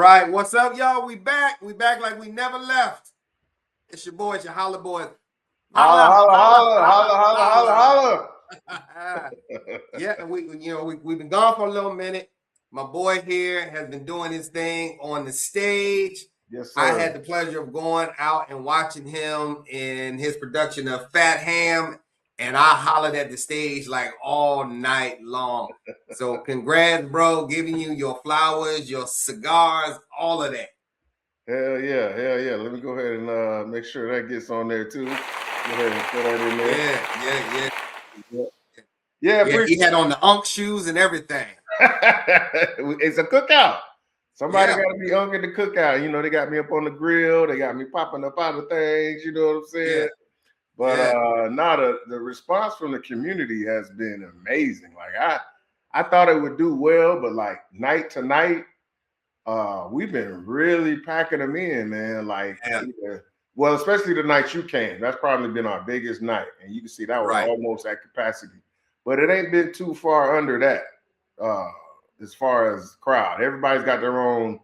right, what's up, y'all? We back. We back like we never left. It's your boy, it's your Holler boy. Holler. Yeah, we've been gone for a little minute. My boy here has been doing his thing on the stage. Yes, sir. I had the pleasure of going out and watching him in his production of Fat Ham, and I hollered at the stage like all night long. So congrats, bro. Giving you your flowers, your cigars, all of that. Hell yeah. Let me go ahead and make sure that gets on there too. Go ahead and put that in there. Yeah, he had on the Unk shoes and everything. It's a cookout. Somebody got to be Unk in the cookout. You know, they got me up on the grill. They got me popping up out of things. You know what I'm saying? Yeah. But the response from the community has been amazing. Like I thought it would do well, but like night to night, we've been really packing them in, man. Like, well, especially the night you came. That's probably been our biggest night, and you can see that was almost at capacity. But it ain't been too far under that as far as crowd. Everybody's got their own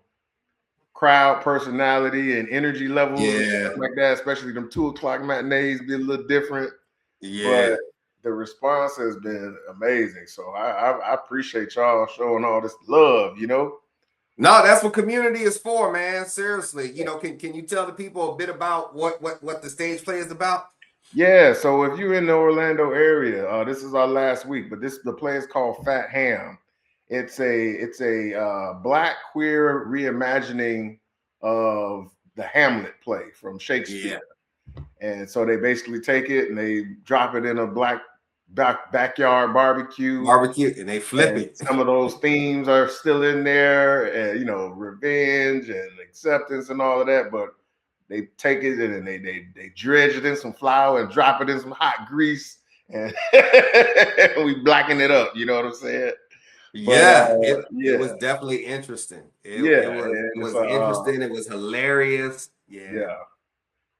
crowd personality and energy levels and stuff like that, especially them 2 o'clock matinees be a little different. Yeah. But the response has been amazing. So I appreciate y'all showing all this love, you know? No, that's what community is for, man. Seriously. You know, can you tell the people a bit about what the stage play is about? Yeah, so if you're in the Orlando area, this is our last week, but the play is called Fat Ham. It's a Black queer reimagining of the Hamlet play from Shakespeare. Yeah. And so they basically take it and they drop it in a Black backyard barbecue, and they flip it. Some of those themes are still in there, and you know, revenge and acceptance and all of that, but they take it and they dredge it in some flour and drop it in some hot grease, and we blacken it up. You know what I'm saying? It was definitely interesting. It was interesting. It was hilarious. Yeah.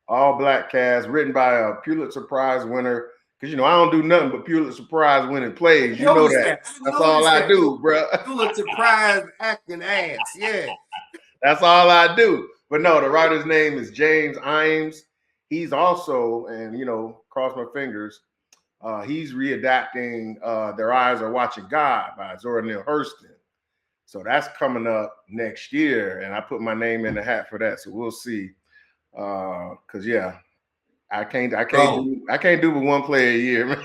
All Black cast, written by a Pulitzer Prize winner. Because, you know, I don't do nothing but Pulitzer Prize winning plays. You know that. That's all I do, bro. Pulitzer Prize acting ass. Yeah. That's all I do. But no, the writer's name is James Imes. He's also, and, you know, cross my fingers, he's readapting Their Eyes Are Watching God by Zora Neale Hurston. So that's coming up next year. And I put my name in the hat for that. So we'll see. Because, I can't do but one play a year, man.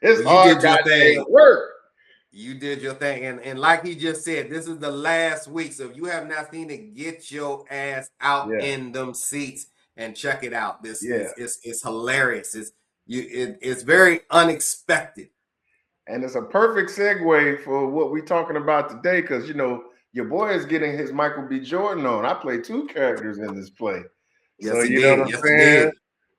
It's hard goddamn work. You did your thing, and like he just said, this is the last week. So if you have not seen it, get your ass out in them seats and check it out. This it's hilarious. It's very unexpected, and it's a perfect segue for what we're talking about today. Because you know your boy is getting his Michael B. Jordan on. I play 2 characters in this play. Yes, so you know what I'm saying?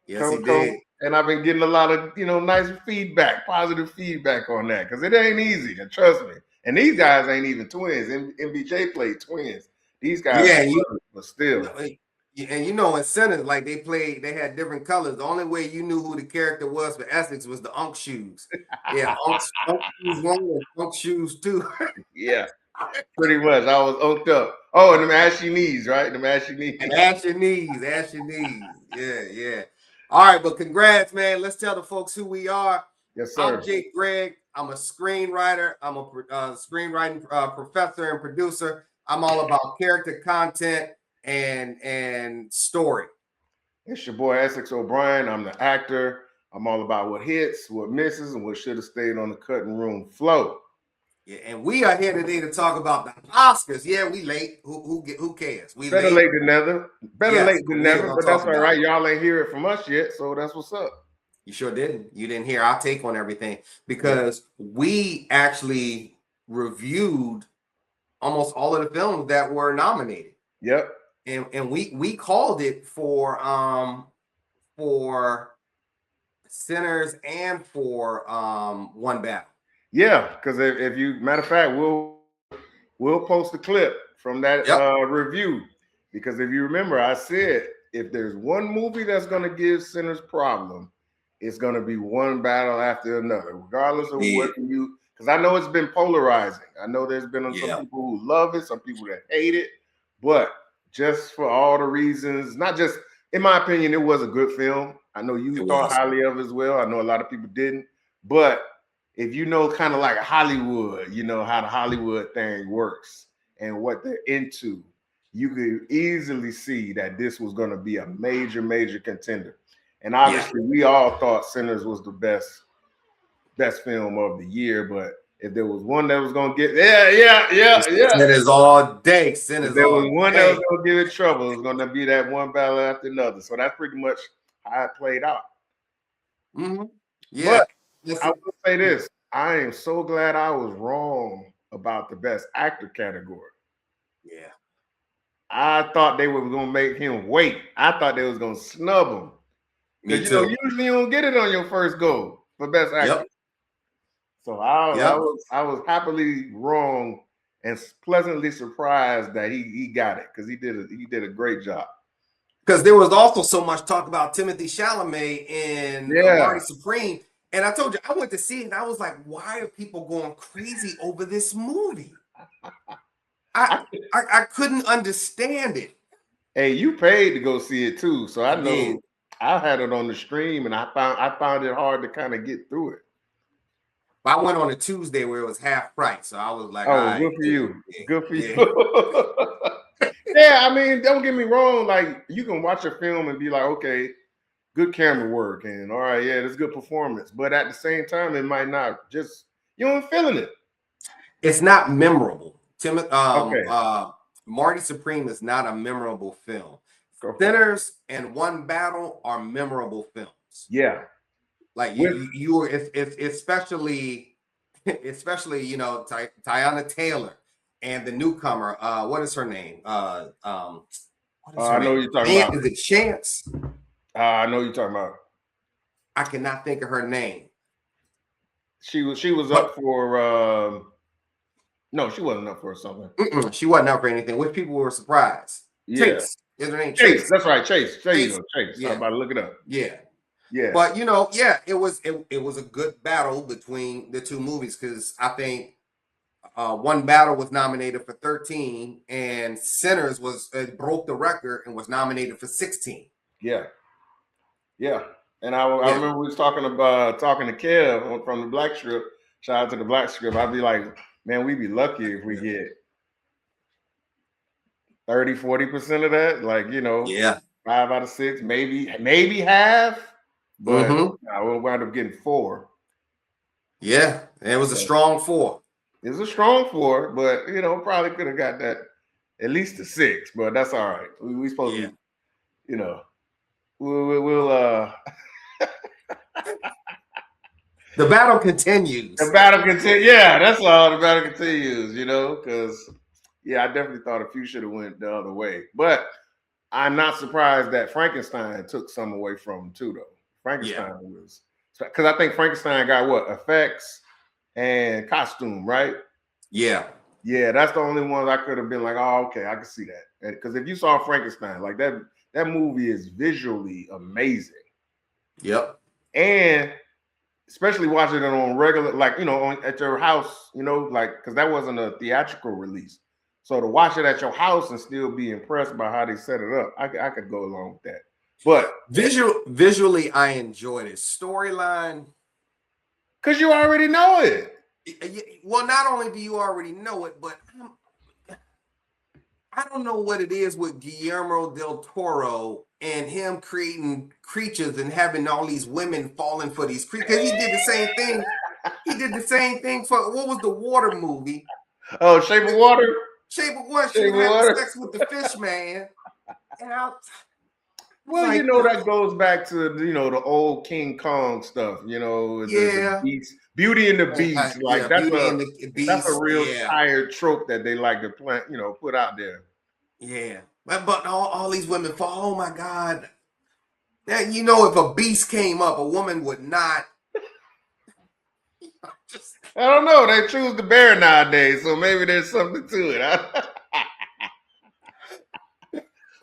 Yes, he did. And I've been getting a lot of, you know, nice feedback, positive feedback on that. Because it ain't easy, and trust me. And these guys ain't even twins. MBJ played twins. These guys but still. And you know, in Centers, like they had different colors. The only way you knew who the character was for Essex was the Unk shoes. Yeah, Unk shoes 1 and Unk shoes 2. Yeah. Pretty much. I was oaked up. Oh, and them ashy knees, right? Them ashy knees. Ashy knees. Yeah. All right, but congrats, man. Let's tell the folks who we are. Yes, sir. I'm JayGreg. I'm a screenwriter. I'm a screenwriting professor and producer. I'm all about character content and story. It's your boy, Essex O'Brien. I'm the actor. I'm all about what hits, what misses, and what should have stayed on the cutting room floor. Yeah, and we are here today to talk about the Oscars. Yeah, we late. Who cares? We better late than never. Better late than never, but that's all right. Y'all ain't hear it from us yet, so that's what's up. You sure didn't. You didn't hear our take on everything because we actually reviewed almost all of the films that were nominated. Yep. And we called it for Sinners and for One Battle. Yeah, because if you, matter of fact, we'll post a clip from that review. Because if you remember, I said if there's one movie that's going to give Sinners problem, it's going to be One Battle after another, regardless of what you. because I know it's been polarizing. I know there's been some people who love it, some people that hate it, but just for all the reasons, not just in my opinion, it was a good film. I know you thought highly of it as well. I know a lot of people didn't, but if you know kind of like Hollywood, you know how the Hollywood thing works and what they're into, you could easily see that this was going to be a major, major contender. And obviously, we all thought Sinners was the best film of the year. But if there was one that was going to get, Sinners all day. Sinners if there was one that was going to give it trouble, it was going to be that one battle after another. So that's pretty much how it played out. Yeah. But I will say this. I am so glad I was wrong about the best actor category. Yeah. I thought they were going to make him wait. I thought they was going to snub him. Because, you know, usually you don't get it on your first go for best actor. So I was happily wrong and pleasantly surprised that he got it because he did a great job. Because there was also so much talk about Timothy Chalamet and Marty Supreme. And I told you, I went to see it and I was like, why are people going crazy over this movie? I couldn't understand it. Hey, you paid to go see it too, so I know I had it on the stream, and I found it hard to kind of get through it. I went on a Tuesday where it was half price, so I was like, "Oh, good for you, good for you." Yeah, I mean, don't get me wrong. Like, you can watch a film and be like, "Okay, good camera work," and all right, yeah, that's good performance. But at the same time, it might not just you ain't feeling it. It's not memorable. Marty Supreme is not a memorable film. Sinners and One Battle are memorable films. Yeah, like you were, especially you know Tiana Taylor and the newcomer. What is her name? I know you're talking about. Is it Chance? I know you're talking about. I cannot think of her name. She was up for. No, she wasn't up for something. She wasn't up for anything, which people were surprised. Yeah. Chase. Is her name Chase? That's right, Chase. There you go, Chase. Yeah. I'm about to look it up. Yeah. Yeah. But you know, it was a good battle between the two movies because I think One Battle was nominated for 13 and Sinners broke the record and was nominated for 16. Yeah. Yeah. And I remember we was talking to Kev from the Black Strip. Shout out to the Black Strip. I'd be like, man, we'd be lucky if we get 30-40% of that. Like, you know, 5 out of 6, maybe half. But we'll wind up getting 4. Yeah, it was a strong 4. It was a strong 4, but you know, probably could have got that at least a 6. But that's all right. We supposed to, you know, we'll The battle continues. The battle continues. Yeah, that's all. The battle continues. You know, because I definitely thought a few should have went the other way, but I'm not surprised that Frankenstein took some away from him too, though. Frankenstein was because I think Frankenstein got what effects and costume, right? Yeah, that's the only ones I could have been like, oh, okay, I can see that. Because if you saw Frankenstein, like that movie is visually amazing. Yep, and especially watching it on regular, like you know, at your house, you know, like because that wasn't a theatrical release. So to watch it at your house and still be impressed by how they set it up, I could go along with that. But visually, I enjoyed it. Storyline, because you already know it. Well, not only do you already know it, but I don't know what it is with Guillermo del Toro and him creating creatures and having all these women falling for these creatures. Because he did the same thing. He did the same thing for what was the water movie? Oh, Shape of Water. Shape of Water. She had sex with the fish man. Well, like, you know, that goes back to, you know, the old King Kong stuff, you know, the Beast, Beauty and the Beast. Like that's a real tired trope that they like to plant, you know, put out there. Yeah. But all these women fall, oh my God. Now, you know, if a beast came up, a woman would not. I don't know. They choose the bear nowadays, so maybe there's something to it.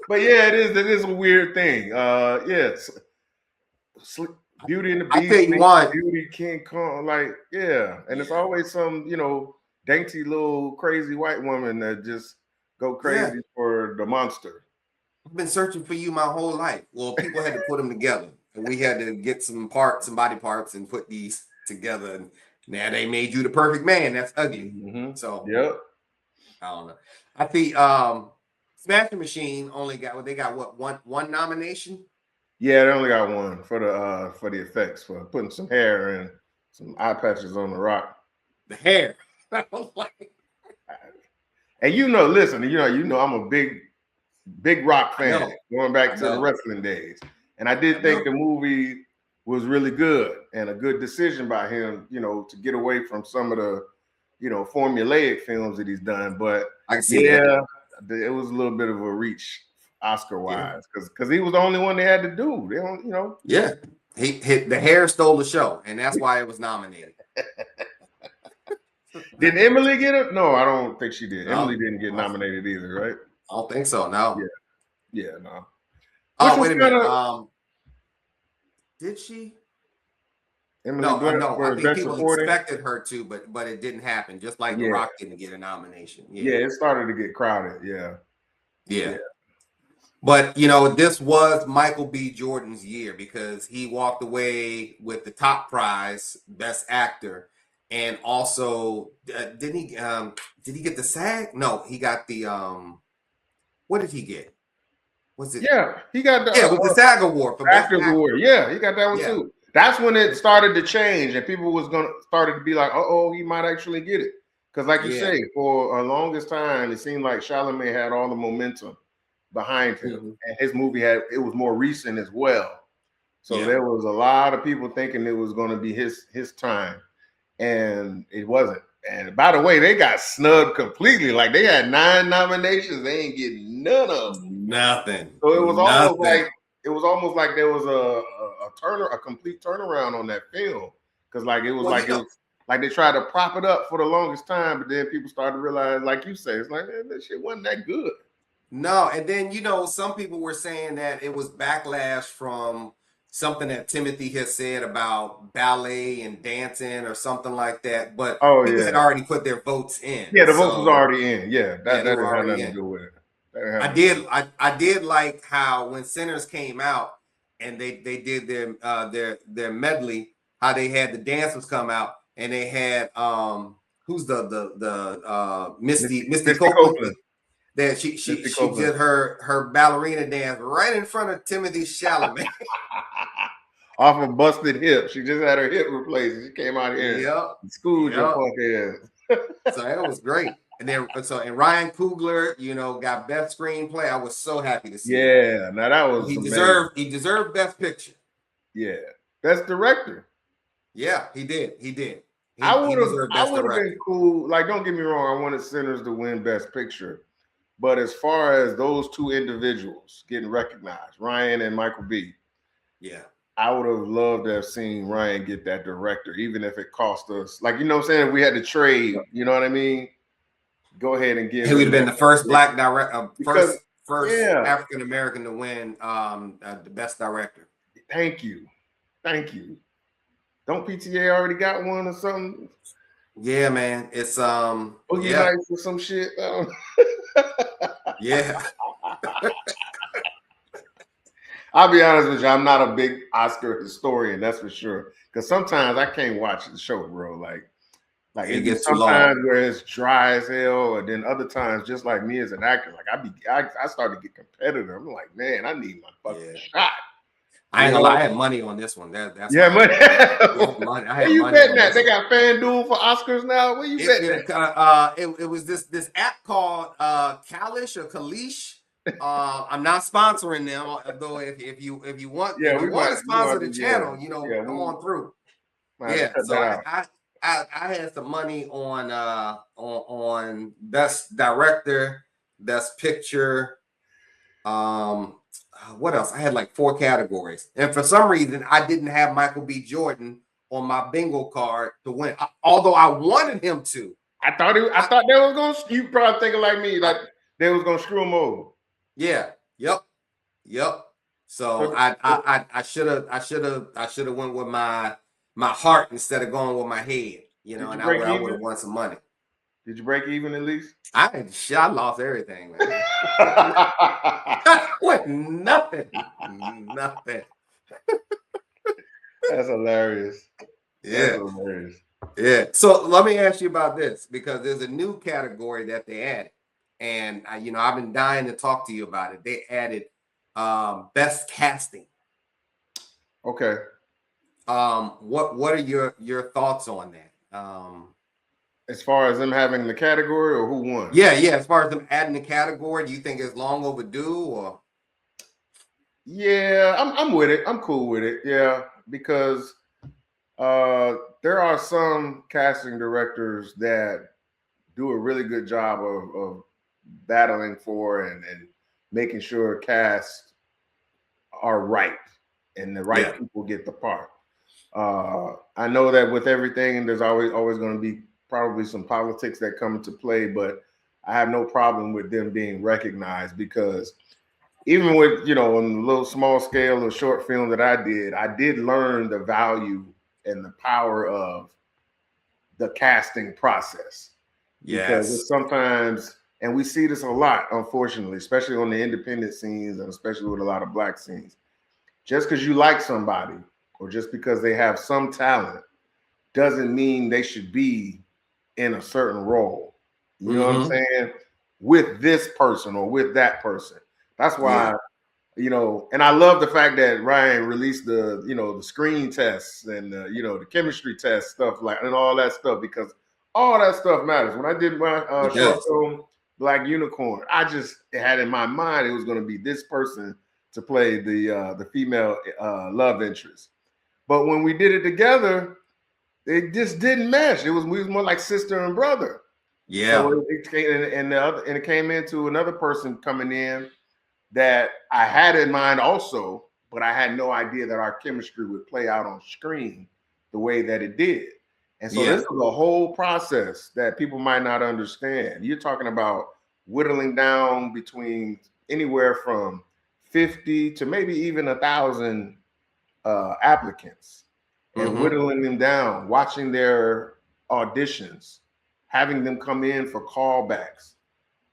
But yeah, it is a weird thing. Yes. Beauty and the I Beast, tell you what, Beauty, King Kong, like, yeah. And it's always some, you know, dainty little crazy white woman that just go crazy for the monster. I've been searching for you my whole life. Well, people had to put them together, and we had to get some parts, some body parts, and put these together. And now they made you the perfect man. That's ugly. So yep. I don't know. I think Smashing Machine only got they got what one nomination? Yeah, they only got one for the effects, for putting some hair and some eye patches on the rock. The hair. I was like, and you know, listen, you know, I'm a big Rock fan, going back to the wrestling days. And I did think the movie was really good and a good decision by him, you know, to get away from some of the, you know, formulaic films that he's done. But I can see that. It was a little bit of a reach Oscar-wise, because he was the only one they had to do. They don't, you know. Yeah. The hair stole the show, and that's why it was nominated. Did Emily get it? No, I don't think she did. No, Emily didn't get nominated either, right? I don't think so. No. Yeah, no. Oh, wait a minute. Did she? Emily no. I think people expected her to, but it didn't happen. Just like The Rock didn't get a nomination. Yeah, it started to get crowded. Yeah. But you know, this was Michael B. Jordan's year because he walked away with the top prize, Best Actor, and also did he get the SAG? No, he got the what did he get? Was it? Yeah, he got the it was the SAG award for Actors Award. Yeah, he got that one too. That's when it started to change, and people started to be like, "Oh, he might actually get it." Because, like you say, for a longest time, it seemed like Chalamet had all the momentum behind him, and his movie it was more recent as well. So there was a lot of people thinking it was going to be his time, and it wasn't. And by the way, they got snubbed completely. Like they had 9 nominations, they ain't getting none of them. Nothing. So it was almost like there was a complete turnaround on that film, because it was like they tried to prop it up for the longest time, but then people started to realize, like you say, it's like that shit wasn't that good. No, and then some people were saying that it was backlash from something that Timothy has said about ballet and dancing or something like that. But people had already put their votes in. Yeah, the votes was already in. Yeah, that didn't have nothing to do with it. I did like how when Sinners came out and they did their medley, how they had the dancers come out and they had who's the Misty Copeland. That she did her ballerina dance right in front of Timothy Chalamet. Off a busted hip. She just had her hip replaced. She came out here and schooled your punk ass. So that was great. And then and Ryan Coogler, got best screenplay. I was so happy to see. Yeah, now that was he deserved best picture. Yeah, best director. Yeah, he did. I would have been cool. Like, don't get me wrong, I wanted Sinners to win best picture. But as far as those 2 individuals getting recognized, Ryan and Michael B. Yeah. I would have loved to have seen Ryan get that director, even if it cost us. Like, you know what I'm saying? If we had to trade, you know what I mean? Go ahead and give. He would have been the first black director, first African American to win the best director. Thank you. Don't PTA already got one or something? Yeah, man. It's Boogie Nights or some shit. Yeah. I'll be honest with you, I'm not a big Oscar historian, that's for sure. Because sometimes I can't watch the show, bro. Like it gets sometimes where it's dry as hell, and then other times, just like me as an actor, like I start to get competitive. I'm like, man, I need my fucking shot. I ain't gonna lie, I had money on this one. That's money. I had you betting that? They got FanDuel for Oscars now. Where you betting that? It was this app called Kalish or Kalish. I'm not sponsoring them, though. If you want, we want to sponsor the channel, come on through. So I had some money on best director, best picture. What else? I had like 4 categories, and for some reason, I didn't have Michael B. Jordan on my bingo card to win, although I wanted him to. I thought they was gonna. You probably thinking like me, like they was gonna screw him over. Yeah. Yep. So I should have went with my heart instead of going with my head, you know, Did you and break I would even? have won some money. Did you break even at least? I lost everything, man. With nothing. Nothing. That's hilarious. That's Yeah. hilarious. Yeah. So let me ask you about this, because there's a new category that they added. And you know, I've been dying to talk to you about it. They added best casting. Okay. What are your thoughts on that? As far as them having the category, or who won? Yeah, as far as them adding the category, do you think it's long overdue, or? Yeah, I'm with it. I'm cool with it. Yeah, because there are some casting directors that do a really good job of battling for and making sure casts are right and the right people get the part. I know that with everything, there's always going to be probably some politics that come into play, but I have no problem with them being recognized, because even with, you know, on the little small scale of short film that I did learn the value and the power of the casting process. Because it's sometimes, and we see this a lot, unfortunately, especially on the independent scenes and especially with a lot of Black scenes. Just because you like somebody or just because they have some talent doesn't mean they should be in a certain role. You know what I'm saying? With this person or with that person. That's why, you know, and I love the fact that Ryan released the, you know, the screen tests and, you know, the chemistry test stuff, like, and all that stuff, because all that stuff matters. When I did my short film, Black Unicorn, I just had in my mind it was going to be this person to play the female love interest. But when we did it together, it just didn't mesh. We was more like sister and brother. Yeah. So it came into another person coming in that I had in mind also, but I had no idea that our chemistry would play out on screen the way that it did. And so this is a whole process that people might not understand. You're talking about whittling down between anywhere from 50 to maybe even 1,000 applicants, and whittling them down, watching their auditions, having them come in for callbacks,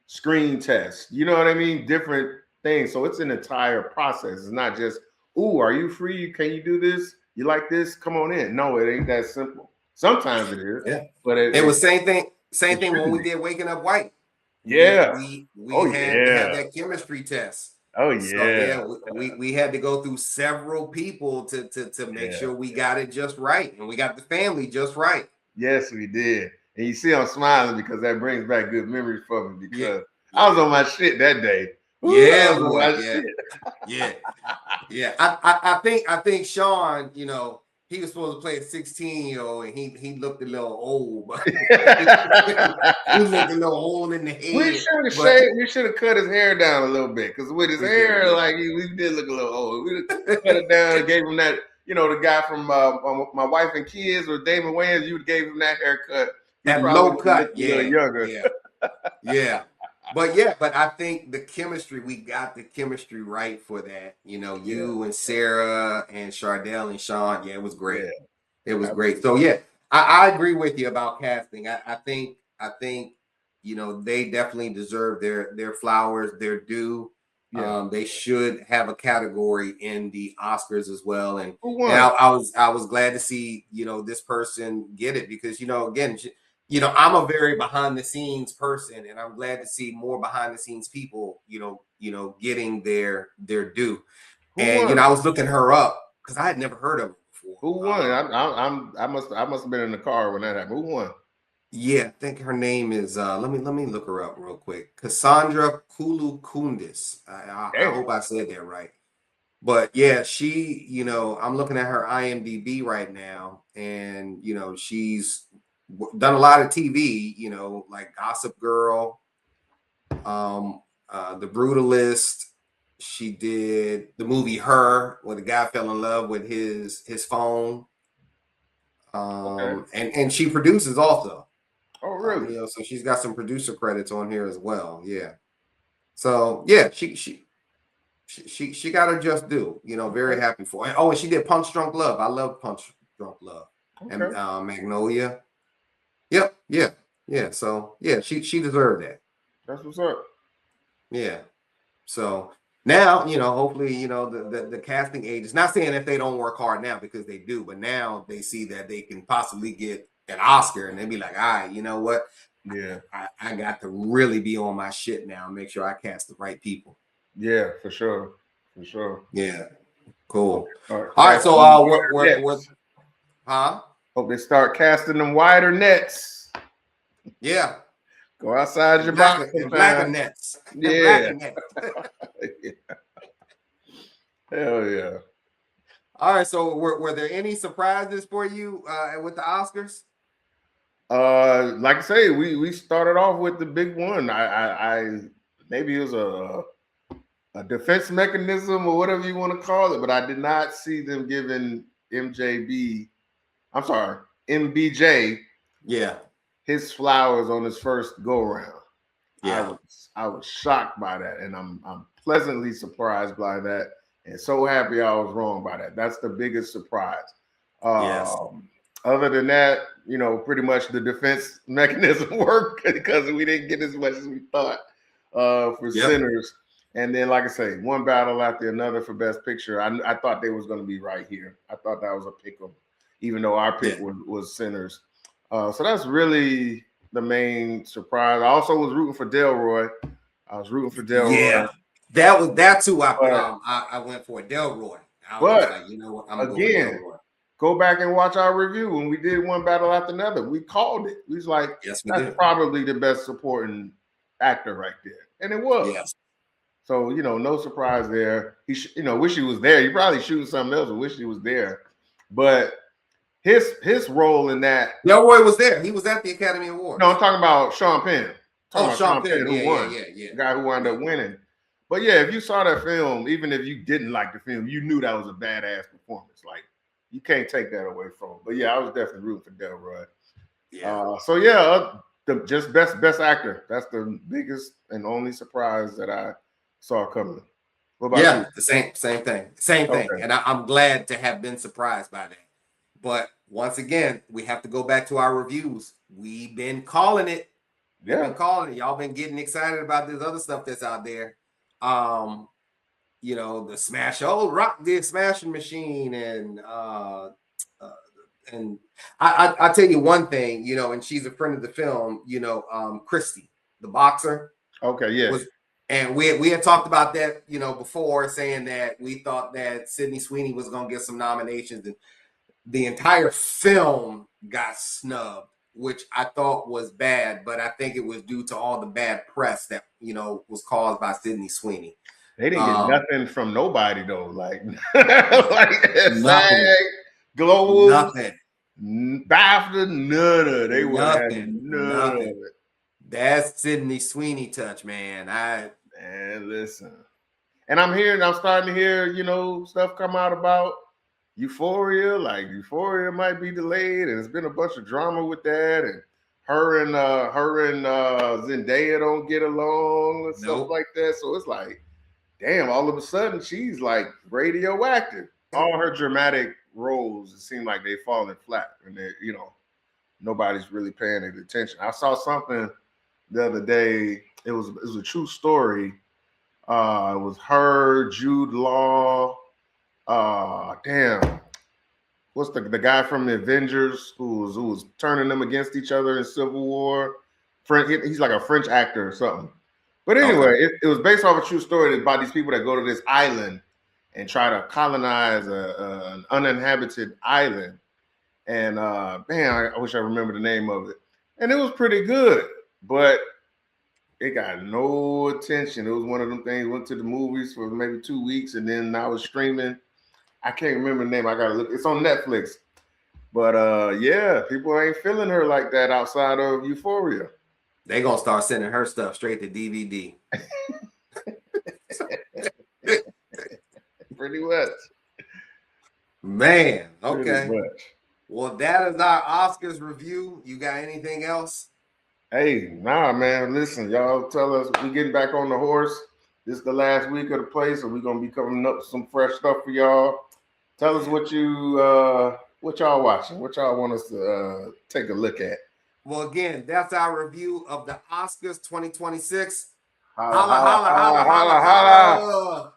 screen tests, you know what I mean? Different things. So it's an entire process. It's not just, ooh, are you free? Can you do this? You like this? Come on in. No, it ain't that simple. Sometimes it is. Yeah. But it was same thing when we did Waking Up White. Yeah. We had that chemistry test. Oh yeah. So we had to go through several people to make sure we got it just right, and we got the family just right. Yes, we did. And you see I'm smiling because that brings back good memories for me, because I was on my shit that day. I think Sean, you know, he was supposed to play a 16-year-old, and he looked a little old. But he looked a little old in the head. We should have shaved. We should have cut his hair down a little bit, because with his hair, like we did look a little old. We cut it down and gave him that. You know, the guy from My Wife and Kids, or Damon Wayans, you gave him that haircut. That low cut, a little younger. But I think the chemistry, we got the chemistry right for that. You know, you and Sarah and Chardell and Sean, it was great. It was great. So I agree with you about casting. I think you know, they definitely deserve their flowers, their due. They should have a category in the Oscars as well. And I was glad to see, you know, this person get it, because, you know, again, you know, I'm a very behind the scenes person, and I'm glad to see more behind the scenes people, you know, getting their due. And you know, I was looking her up because I had never heard of her before. Who won? I must have been in the car when that happened. Who won? Yeah, I think her name is let me look her up real quick. Cassandra Kulukundis. I hope I said that right. But yeah, she, you know, I'm looking at her IMDb right now, and you know, she's done a lot of TV, you know, like Gossip Girl, The Brutalist. She did the movie Her, where the guy fell in love with his phone. And she produces also. Oh, really? You know, so she's got some producer credits on here as well. Yeah. So yeah, she she got her just due. You know, very happy for her. Oh, and she did Punch Drunk Love. I love Punch Drunk Love. Okay. And Magnolia. Yep, yeah. So yeah, she deserved that. That's what's up. Yeah. So now, you know, hopefully, you know, the casting agents, not saying that they don't work hard now, because they do, but now they see that they can possibly get an Oscar, and they be like, all right, you know what? Yeah. I got to really be on my shit now and make sure I cast the right people. Yeah, for sure. For sure. Yeah. Cool. All right. So what huh? Hope they start casting them wider nets. Yeah. Go outside your box. Blacker nets. Yeah. Blacker nets. Yeah. Hell yeah. All right. So were there any surprises for you with the Oscars? Like I say, we started off with the big one. I maybe it was a defense mechanism or whatever you want to call it, but I did not see them giving MJB. I'm sorry, MBJ. Yeah. His flowers on his first go round. Yeah. I was shocked by that, and I'm pleasantly surprised by that, and so happy I was wrong by that. That's the biggest surprise. Yes. Other than that, you know, pretty much the defense mechanism worked because we didn't get as much as we thought for Sinners. And then, like I say, one battle after another for Best Picture. I thought they was going to be right here. I thought that was a pick 'em, even though our pick was Sinners. So that's really the main surprise. I also was rooting for Delroy. I was rooting for Delroy. Yeah, that's who I went for, Delroy. I was like, you know what, I'm going with Delroy. Go back and watch our review when we did one battle after another. We called it. We was like, that's probably the best supporting actor right there, and it was. Yes. So, you know, no surprise there. He, wish he was there. He probably shooting something else and wish he was there. But his role in that. Delroy was there. He was at the Academy Awards. No, I'm talking about Sean Penn. Sean Penn, who won. Yeah. The guy who wound up winning. But yeah, if you saw that film, even if you didn't like the film, you knew that was a badass performance. Like, you can't take that away from him. But yeah, I was definitely rooting for Delroy. Yeah. So yeah, just best actor. That's the biggest and only surprise that I saw coming. What about you? The same thing. Same thing. And I'm glad to have been surprised by that. But once again, we have to go back to our reviews. We've been calling it. We've been calling it. Y'all been getting excited about this other stuff that's out there. You know, the Rock did Smashing Machine, and I tell you one thing, you know, and she's a friend of the film, you know, Christy, the boxer. Okay, yeah. And we had talked about that, you know, before, saying that we thought that Sydney Sweeney was going to get some nominations, and the entire film got snubbed, which I thought was bad, but I think it was due to all the bad press that, you know, was caused by Sydney Sweeney. They didn't get nothing from nobody though, like nothing, Global, nothing, BAFTA, none of they were none of it. That's Sydney Sweeney touch, man. Man, listen, and I'm starting to hear, you know, stuff come out about Euphoria. Like Euphoria might be delayed, and there's been a bunch of drama with that, and her and Zendaya don't get along and stuff like that. So it's like, damn, all of a sudden she's like radioactive. All her dramatic roles, it seemed like they falling flat, and you know, nobody's really paying any attention. I saw something the other day. It was a true story. It was her, Jude Law. Damn. What's the guy from the Avengers who was turning them against each other in Civil War? He's like a French actor or something. But anyway, it was based off a true story about these people that go to this island and try to colonize an uninhabited island. And man, I wish I remember the name of it. And it was pretty good, but it got no attention. It was one of them things. Went to the movies for maybe 2 weeks, and then I was streaming. I can't remember the name. I gotta look. It's on Netflix. But yeah, people ain't feeling her like that outside of Euphoria. They gonna start sending her stuff straight to DVD. Pretty much. Man, okay. Well, that is our Oscars review. You got anything else? Hey, nah, man. Listen, y'all tell us we getting back on the horse. This is the last week of the play, so we're gonna be coming up with some fresh stuff for y'all. Tell us what y'all watching, what y'all want us to take a look at. Well, again, that's our review of the Oscars 2026. Holla, holla, holla, holla, holla.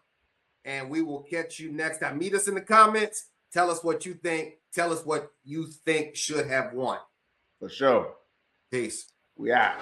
And we will catch you next time. Meet us in the comments. Tell us what you think. Tell us what you think should have won. For sure. Peace. We out.